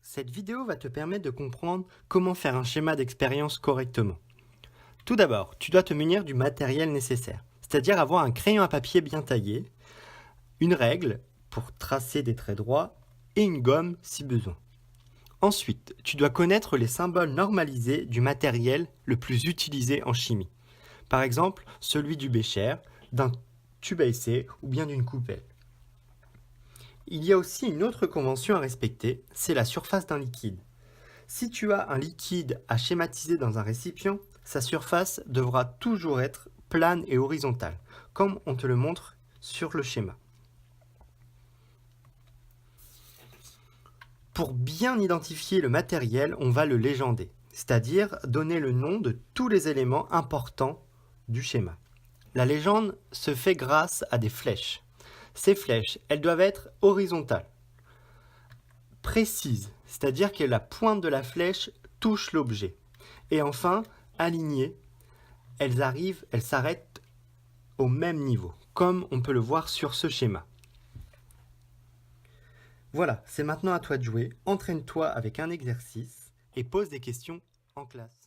Cette vidéo va te permettre de comprendre comment faire un schéma d'expérience correctement. Tout d'abord, tu dois te munir du matériel nécessaire, c'est-à-dire avoir un crayon à papier bien taillé, une règle pour tracer des traits droits et une gomme si besoin. Ensuite, tu dois connaître les symboles normalisés du matériel le plus utilisé en chimie. Par exemple, celui du bécher, d'un tube à essai ou bien d'une coupelle. Il y a aussi une autre convention à respecter, c'est la surface d'un liquide. Si tu as un liquide à schématiser dans un récipient, sa surface devra toujours être plane et horizontale, comme on te le montre sur le schéma. Pour bien identifier le matériel, on va le légender, c'est-à-dire donner le nom de tous les éléments importants du schéma. La légende se fait grâce à des flèches. Ces flèches, elles doivent être horizontales, précises, c'est-à-dire que la pointe de la flèche touche l'objet. Et enfin, alignées, elles s'arrêtent au même niveau, comme on peut le voir sur ce schéma. Voilà, c'est maintenant à toi de jouer. Entraîne-toi avec un exercice et pose des questions en classe.